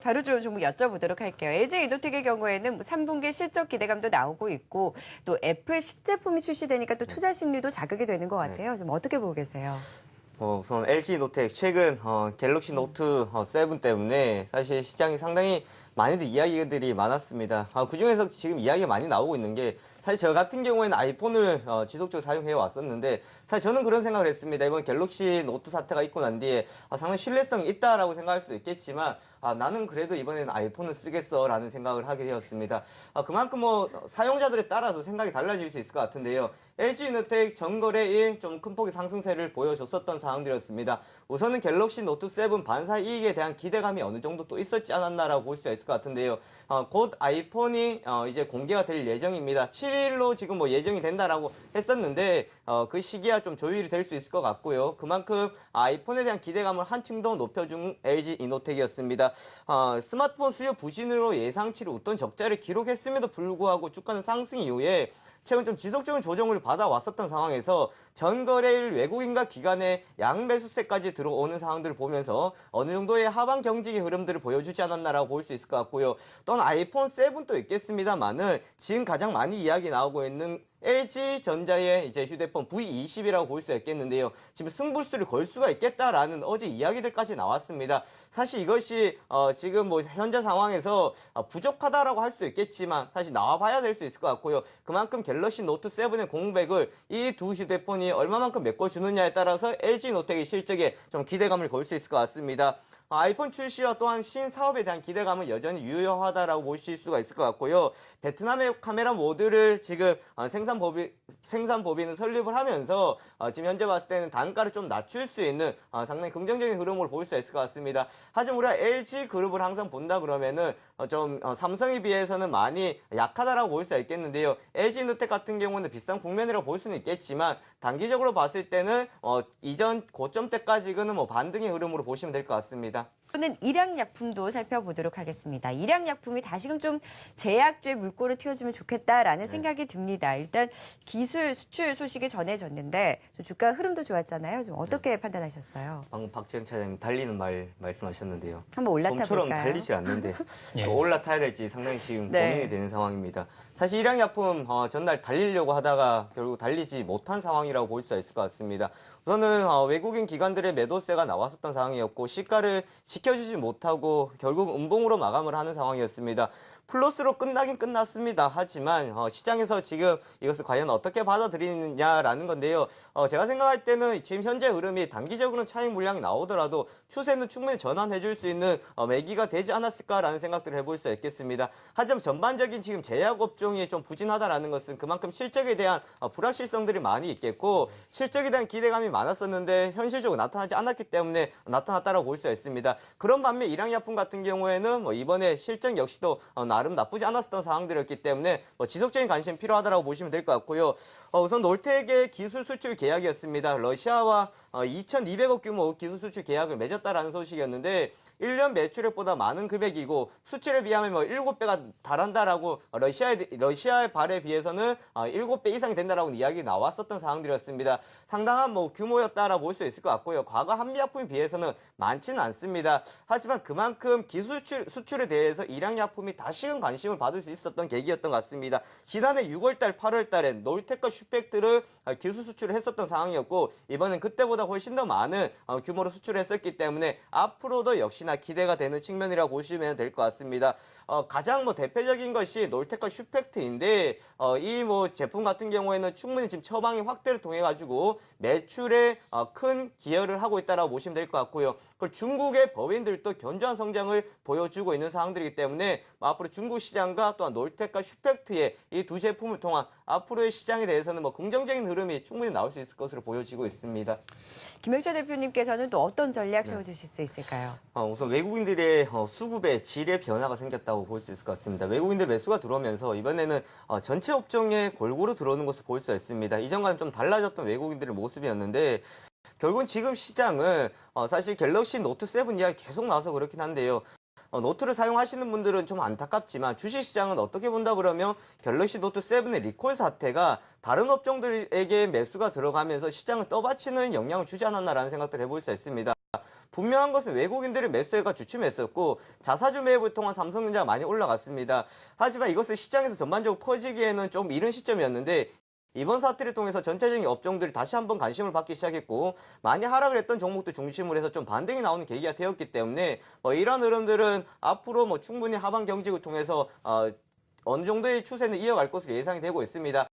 바로 좀 종목 여쭤보도록 할게요. LG 이노텍의 경우에는 3분기 실적 기대감도 나오고 있고 또 애플 신제품이 출시되니까 또 투자 심리도 자극이 되는 것 같아요. 좀 어떻게 보고 계세요? 우선 LG 노텍 최근 갤럭시 노트 7 때문에 사실 시장이 상당히 많이들 이야기들이 많았습니다. 그중에서 지금 이야기가 많이 나오고 있는 게 사실 저 같은 경우에는 아이폰을 지속적으로 사용해 왔었는데 사실 저는 그런 생각을 했습니다. 이번 갤럭시 노트 사태가 있고 난 뒤에 상당히 신뢰성이 있다라고 생각할 수도 있겠지만 나는 그래도 이번에는 아이폰을 쓰겠어 라는 생각을 하게 되었습니다. 그만큼 사용자들에 따라서 생각이 달라질 수 있을 것 같은데요. LG이노텍 전거래일 좀 큰 폭의 상승세를 보여줬었던 상황들이었습니다. 우선은 갤럭시 노트 7 반사 이익에 대한 기대감이 어느 정도 또 있었지 않았나라고 볼 수가 있을 것 같은데요. 곧 아이폰이 이제 공개가 될 예정입니다. 7일로 지금 예정이 된다라고 했었는데 그 시기야 좀 조율이 될 수 있을 것 같고요. 그만큼 아이폰에 대한 기대감을 한층 더 높여준 LG 이노텍이었습니다. 스마트폰 수요 부진으로 예상치를 웃돈 적자를 기록했음에도 불구하고 주가는 상승 이후에 최근 좀 지속적인 조정을 받아왔었던 상황에서 전거래일 외국인과 기관의 양매수세까지 들어오는 상황들을 보면서 어느 정도의 하방 경직의 흐름들을 보여주지 않았나라고 볼 수 있을 것 같고요. 또한 아이폰 7도 있겠습니다만은 지금 가장 많이 이야기 나오고 있는 LG전자의 이제 휴대폰 V20이라고 볼 수 있겠는데요. 지금 승부수를 걸 수가 있겠다라는 어제 이야기들까지 나왔습니다. 사실 이것이 지금 현재 상황에서 부족하다라고 할 수도 있겠지만 사실 나와봐야 될 수 있을 것 같고요. 그만큼 갤럭시 노트 7의 공백을 이 두 휴대폰이 얼마만큼 메꿔주느냐에 따라서 LG노텍의 실적에 좀 기대감을 걸 수 있을 것 같습니다. 아이폰 출시와 또한 신사업에 대한 기대감은 여전히 유효하다라고 보실 수가 있을 것 같고요. 베트남의 카메라 모드를 지금 생산법인은 설립을 하면서 지금 현재 봤을 때는 단가를 좀 낮출 수 있는 상당히 긍정적인 흐름을 볼 수 있을 것 같습니다. 하지만 우리가 LG 그룹을 항상 본다 그러면은 좀 삼성에 비해서는 많이 약하다라고 볼 수가 있겠는데요. LG노텍 같은 경우는 비슷한 국면이라고 볼 수는 있겠지만 단기적으로 봤을 때는 이전 고점 때까지는 반등의 흐름으로 보시면 될 것 같습니다. 또는 일양약품도 살펴보도록 하겠습니다. 일양약품이 다시금 좀 제약주의 물꼬를 틔워주면 좋겠다라는 생각이 듭니다. 일단 기술 수출 소식이 전해졌는데 주가 흐름도 좋았잖아요. 좀 어떻게 판단하셨어요? 방금 박지영 차장님 달리는 말씀하셨는데요. 한번 올라타 솜처럼 볼까요? 달리질 않는데 예. 올라타야 될지 상당히 지금 네. 고민이 되는 상황입니다. 사실 일양약품 전날 달리려고 하다가 결국 달리지 못한 상황이라고 볼 수 있을 것 같습니다. 우선은 외국인 기관들의 매도세가 나왔었던 상황이었고 시가를 지켜주지 못하고 결국 음봉으로 마감을 하는 상황이었습니다. 플러스로 끝나긴 끝났습니다. 하지만 시장에서 지금 이것을 과연 어떻게 받아들이느냐라는 건데요. 제가 생각할 때는 지금 현재 흐름이 단기적으로는 차익 물량이 나오더라도 추세는 충분히 전환해줄 수 있는 매기가 되지 않았을까라는 생각들을 해볼 수 있겠습니다. 하지만 전반적인 지금 제약업종이 좀 부진하다라는 것은 그만큼 실적에 대한 불확실성들이 많이 있겠고 실적에 대한 기대감이 많았었는데 현실적으로 나타나지 않았기 때문에 나타났다라고 볼 수 있습니다. 그런 반면 일양약품 같은 경우에는 이번에 실적 역시도 나름 나쁘지 않았던 상황들이었기 때문에 지속적인 관심이 필요하다고 보시면 될 것 같고요. 우선 놀텍의 기술 수출 계약이었습니다. 러시아와 2,200억 규모 기술 수출 계약을 맺었다라는 소식이었는데 1년 매출액보다 많은 금액이고 수출에 비하면 7배가 달한다라고 러시아의 발에 비해서는 7배 이상이 된다라고 이야기 나왔었던 상황들이었습니다. 상당한 규모였다라고 볼 수 있을 것 같고요. 과거 한미약품에 비해서는 많지는 않습니다. 하지만 그만큼 기술 수출에 대해서 일양약품이 다시금 관심을 받을 수 있었던 계기였던 것 같습니다. 지난해 6월달, 8월달에 놀텍과 슈펙트를 기술 수출을 했었던 상황이었고 이번엔 그때보다 훨씬 더 많은 규모로 수출을 했었기 때문에 앞으로도 역시나 기대가 되는 측면이라고 보시면 될 것 같습니다. 가장 대표적인 것이 놀텍과 슈펙트인데 이 제품 같은 경우에는 충분히 지금 처방의 확대를 통해 가지고 매출에 큰 기여를 하고 있다라고 보시면 될 것 같고요. 그리고 중국의 법인들도 견조한 성장을 보여주고 있는 상황들이기 때문에 앞으로 중국 시장과 또한 놀텍과 슈펙트의 이 두 제품을 통한 앞으로의 시장에 대해서는 긍정적인 흐름이 충분히 나올 수 있을 것으로 보여지고 있습니다. 김영철 대표님께서는 또 어떤 전략 세워주실 수 있을까요? 우선 외국인들의 수급의 질의 변화가 생겼다고 볼 수 있을 것 같습니다. 외국인들 매수가 들어오면서 이번에는 전체 업종에 골고루 들어오는 것을 볼 수 있습니다. 이전과는 좀 달라졌던 외국인들의 모습이었는데 결국은 지금 시장은 사실 갤럭시 노트 7 이야기 계속 나와서 그렇긴 한데요. 노트를 사용하시는 분들은 좀 안타깝지만 주식시장은 어떻게 본다 그러면 갤럭시 노트 7의 리콜 사태가 다른 업종들에게 매수가 들어가면서 시장을 떠받치는 영향을 주지 않았나라는 생각들을 해볼 수 있습니다. 분명한 것은 외국인들의 매수세가 주춤했었고 자사주 매입을 통한 삼성전자가 많이 올라갔습니다. 하지만 이것을 시장에서 전반적으로 퍼지기에는 좀 이른 시점이었는데 이번 사태를 통해서 전체적인 업종들이 다시 한번 관심을 받기 시작했고 많이 하락을 했던 종목들 중심으로 해서 좀 반등이 나오는 계기가 되었기 때문에 이런 흐름들은 앞으로 충분히 하방 경직을 통해서 어느 정도의 추세는 이어갈 것으로 예상이 되고 있습니다.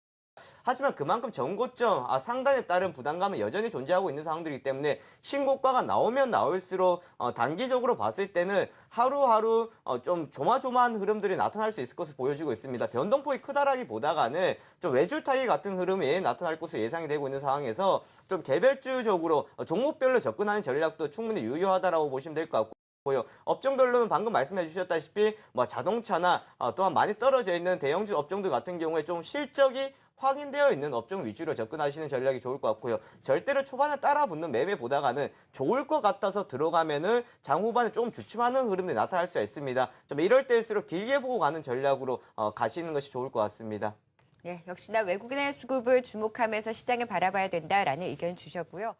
하지만 그만큼 전고점 상단에 따른 부담감은 여전히 존재하고 있는 상황들이기 때문에 신고가가 나오면 나올수록 단기적으로 봤을 때는 하루하루 좀 조마조마한 흐름들이 나타날 수 있을 것을 보여주고 있습니다. 변동폭이 크다라기보다는 좀 외줄타기 같은 흐름이 나타날 것으로 예상이 되고 있는 상황에서 좀 개별주적으로 종목별로 접근하는 전략도 충분히 유효하다라고 보시면 될 것 같고 업종별로는 방금 말씀해 주셨다시피 자동차나 또한 많이 떨어져 있는 대형주 업종들 같은 경우에 좀 실적이 확인되어 있는 업종 위주로 접근하시는 전략이 좋을 것 같고요. 절대로 초반에 따라붙는 매매보다가는 좋을 것 같아서 들어가면은 장후반에 조금 주춤하는 흐름이 나타날 수 있습니다. 좀 이럴 때일수록 길게 보고 가는 전략으로 가시는 것이 좋을 것 같습니다. 역시나 외국인의 수급을 주목하면서 시장을 바라봐야 된다라는 의견 주셨고요.